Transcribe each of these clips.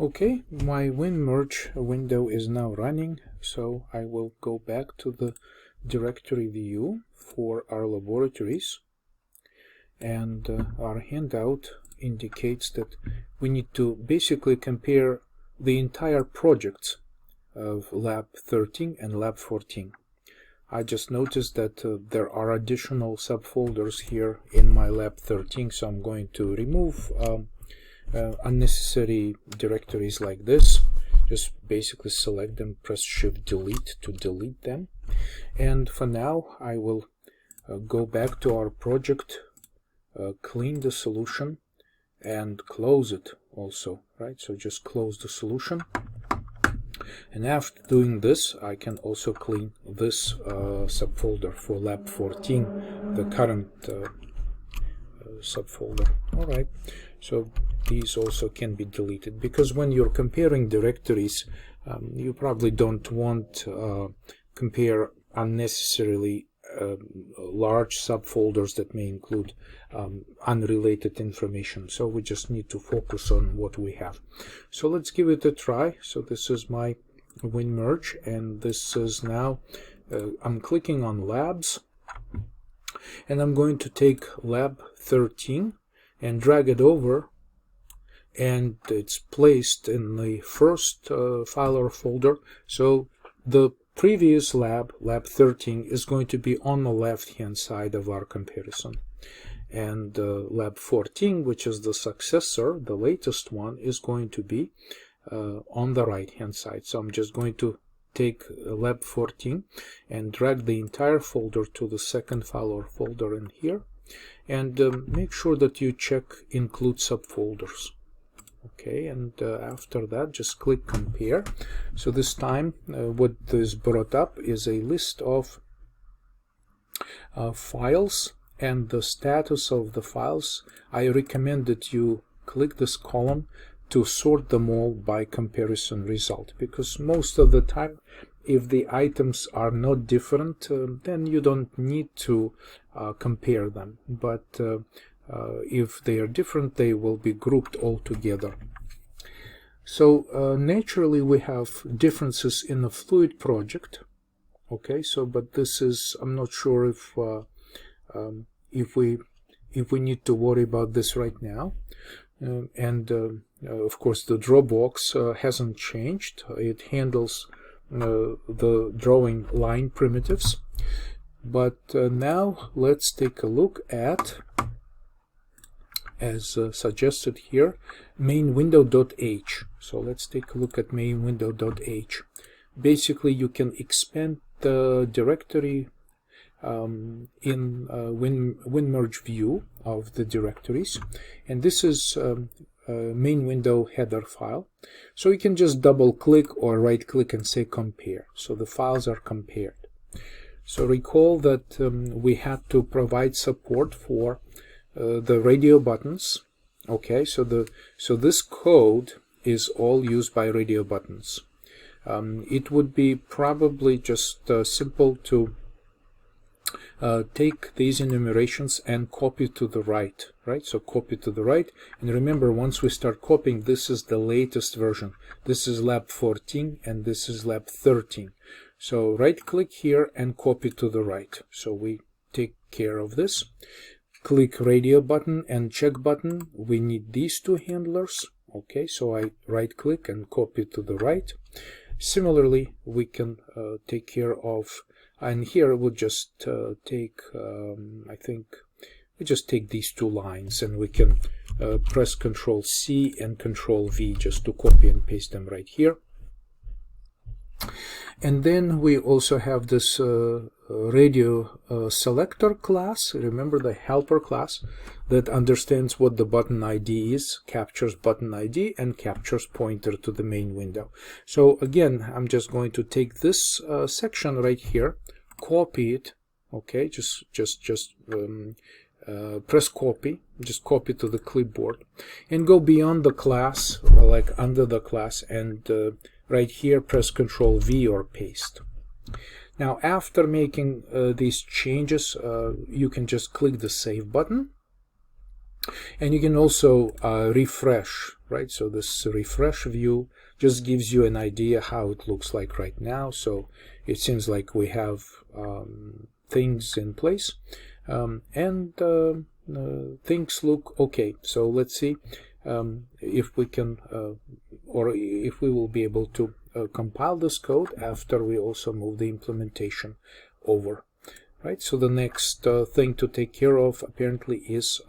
Okay, my WinMerge window is now running, so I will go back to the directory view for our laboratories, and our handout indicates that we need to basically compare the entire projects of Lab 13 and Lab 14. I just noticed that there are additional subfolders here in my Lab 13, so I'm going to remove unnecessary directories like this. Just basically select them, press Shift Delete to delete them. And for now I will go back to our project, clean the solution and close it also, right? So just close the solution. And after doing this, I can also clean this subfolder for Lab 14, the current subfolder. Alright, so these also can be deleted, because when you're comparing directories, you probably don't want compare unnecessarily large subfolders that may include unrelated information. So we just need to focus on what we have. So let's give it a try. So this is my WinMerge, and this is now I'm clicking on Labs, and I'm going to take Lab 13 and drag it over, and it's placed in the first file or folder. So the previous lab, Lab 13, is going to be on the left hand side of our comparison, and Lab 14, which is the successor, the latest one, is going to be on the right hand side. So I'm just going to take Lab 14 and drag the entire folder to the second file or folder in here, and make sure that you check include subfolders. Okay, and after that just click compare. So this time what is brought up is a list of files and the status of the files. I recommend that you click this column to sort them all by comparison result, because most of the time if the items are not different, then you don't need to compare them, but if they are different, they will be grouped all together. So naturally we have differences in the fluid project. Okay, so but this is, I'm not sure if we need to worry about this right now. Of course the CDrawBox hasn't changed. It handles the drawing line primitives. But now let's take a look at, as suggested here, main-window.h. So let's take a look at main-window.h. Basically you can expand the directory in WinMerge view of the directories, and this is main window header file. So you can just double click or right click and say compare. So the files are compared. So recall that we had to provide support for the radio buttons. Okay, so this code is all used by radio buttons. It would be probably just simple to take these enumerations and copy to the right, right? So copy to the right, and remember, once we start copying, this is the latest version. This is Lab 14 and this is Lab 13. So right click here and copy to the right. So we take care of this. Click radio button and check button. We need these two handlers. Okay, so I right click and copy to the right. Similarly, we can take care of, and here we'll just take, I think we just take these two lines, and we can press Ctrl C and Ctrl V just to copy and paste them right here. And then we also have this radio selector class. Remember, the helper class that understands what the button ID is, captures button ID, and captures pointer to the main window. So again, I'm just going to take this section right here, copy it. Okay, just press copy, just copy to the clipboard, and go beyond the class, like under the class, and right here press Ctrl V or paste. Now after making these changes, you can just click the save button, and you can also refresh right? So this refresh view just gives you an idea how it looks like right now. So it seems like we have things in place, and things look okay. So let's see if we can, or if we will be able to compile this code after we also move the implementation over, right? So the next thing to take care of apparently is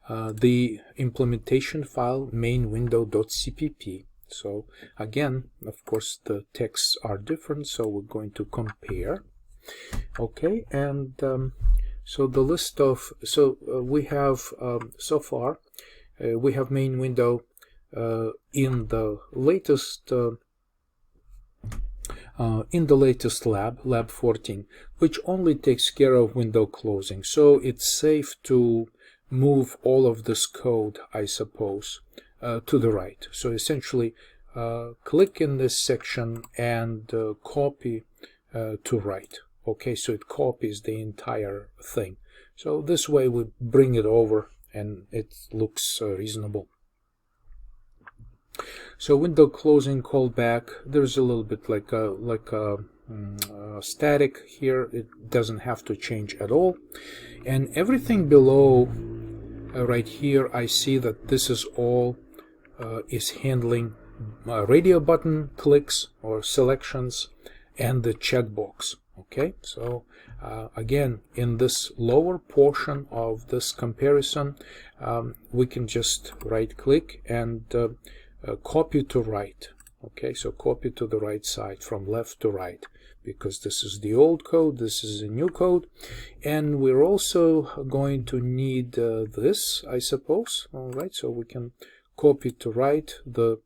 the implementation file main-window.cpp. So again, of course, the texts are different, so we're going to compare. Okay, and so the list of, we have so far we have main window in the latest lab 14, which only takes care of window closing. So it's safe to move all of this code, I suppose, to the right. So essentially, click in this section and copy to right. Okay, so it copies the entire thing. So this way we bring it over and it looks reasonable. So window closing callback, there's a little bit like a static here. It doesn't have to change at all. And everything below right here, I see that this is all is handling radio button clicks or selections and the checkbox. Okay, so again, in this lower portion of this comparison, we can just right click and copy to right. Okay, so copy to the right side from left to right, because this is the old code, this is the new code, and we're also going to need this, I suppose. All right, so we can copy to right. The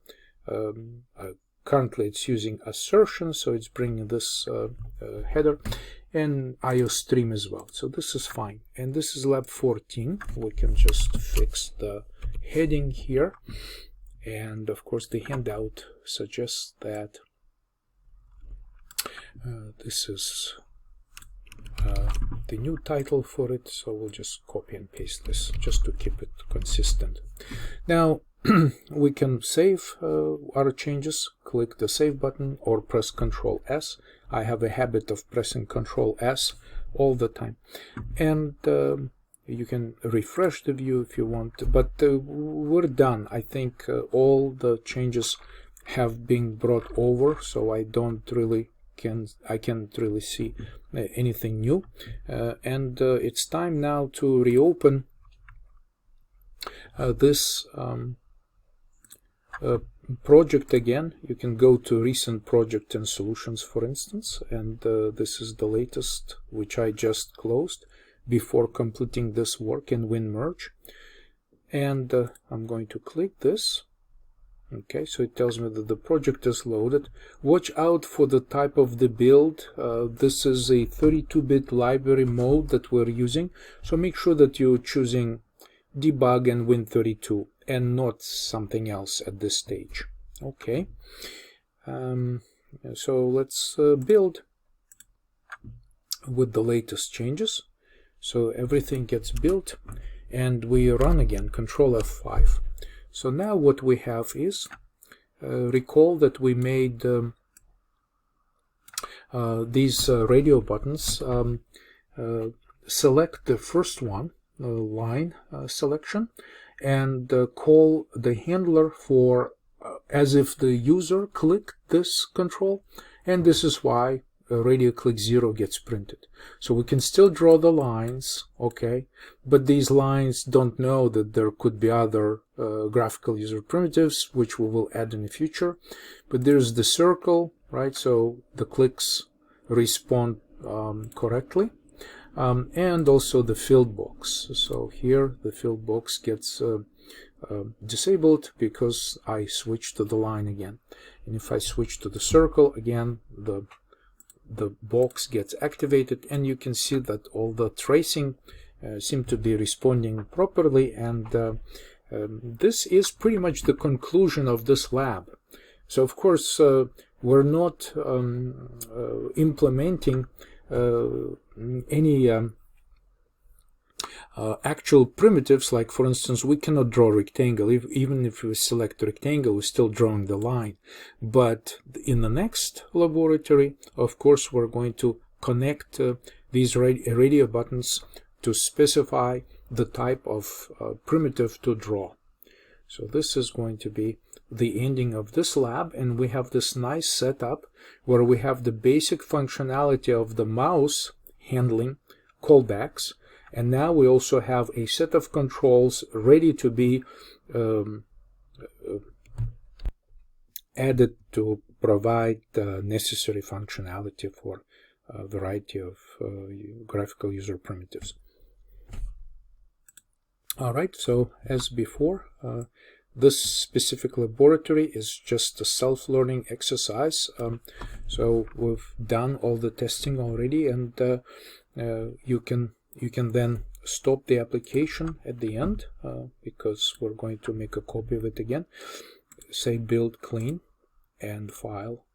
currently it's using assertion, so it's bringing this header and IO stream as well. So this is fine. And this is lab 14. We can just fix the heading here. And of course the handout suggests that this is the new title for it. So we'll just copy and paste this just to keep it consistent. Now we can save our changes. Click the save button or press Ctrl S. I have a habit of pressing Ctrl S all the time. And you can refresh the view if you want, but we're done. I think all the changes have been brought over, so I can't really see anything new. And it's time now to reopen this project again. You can go to recent project and solutions, for instance, and this is the latest, which I just closed before completing this work in WinMerge. And I'm going to click this. Okay, so it tells me that the project is loaded. Watch out for the type of the build. This is a 32-bit library mode that we're using, so make sure that you're choosing debug and Win32 and not something else at this stage. Okay, so let's build with the latest changes. So everything gets built and we run again, Ctrl F5. So now what we have is, recall that we made these radio buttons. Select the first one, line selection, and call the handler for as if the user clicked this control, and this is why radio click 0 gets printed. So we can still draw the lines, okay, but these lines don't know that there could be other graphical user primitives, which we will add in the future. But there's the circle, right, so the clicks respond correctly. And also the field box. So here the field box gets disabled because I switched to the line again. And if I switch to the circle again, the box gets activated, and you can see that all the tracing seem to be responding properly. And this is pretty much the conclusion of this lab. So of course we're not implementing any actual primitives, like for instance, we cannot draw a rectangle. Even if we select a rectangle, we're still drawing the line. But in the next laboratory, of course, we're going to connect these radio buttons to specify the type of primitive to draw. So this is going to be the ending of this lab, and we have this nice setup where we have the basic functionality of the mouse handling callbacks, and now we also have a set of controls ready to be added to provide necessary functionality for a variety of graphical user primitives. Alright, so as before, this specific laboratory is just a self-learning exercise. So we've done all the testing already, and you can then stop the application at the end, because we're going to make a copy of it again. Say build clean and file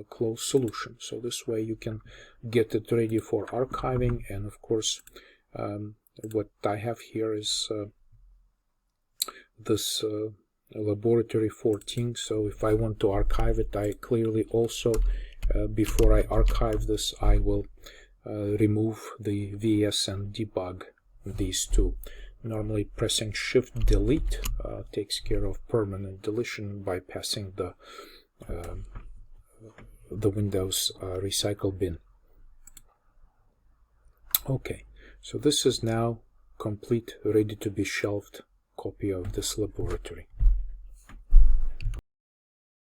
close solution. So this way you can get it ready for archiving. And of course, what I have here is this laboratory 14. So if I want to archive it, I clearly also, before I archive this, I will remove the VS and debug these two. Normally pressing Shift Delete takes care of permanent deletion, bypassing the Windows recycle bin. Okay, so this is now complete, ready to be shelved copy of this laboratory.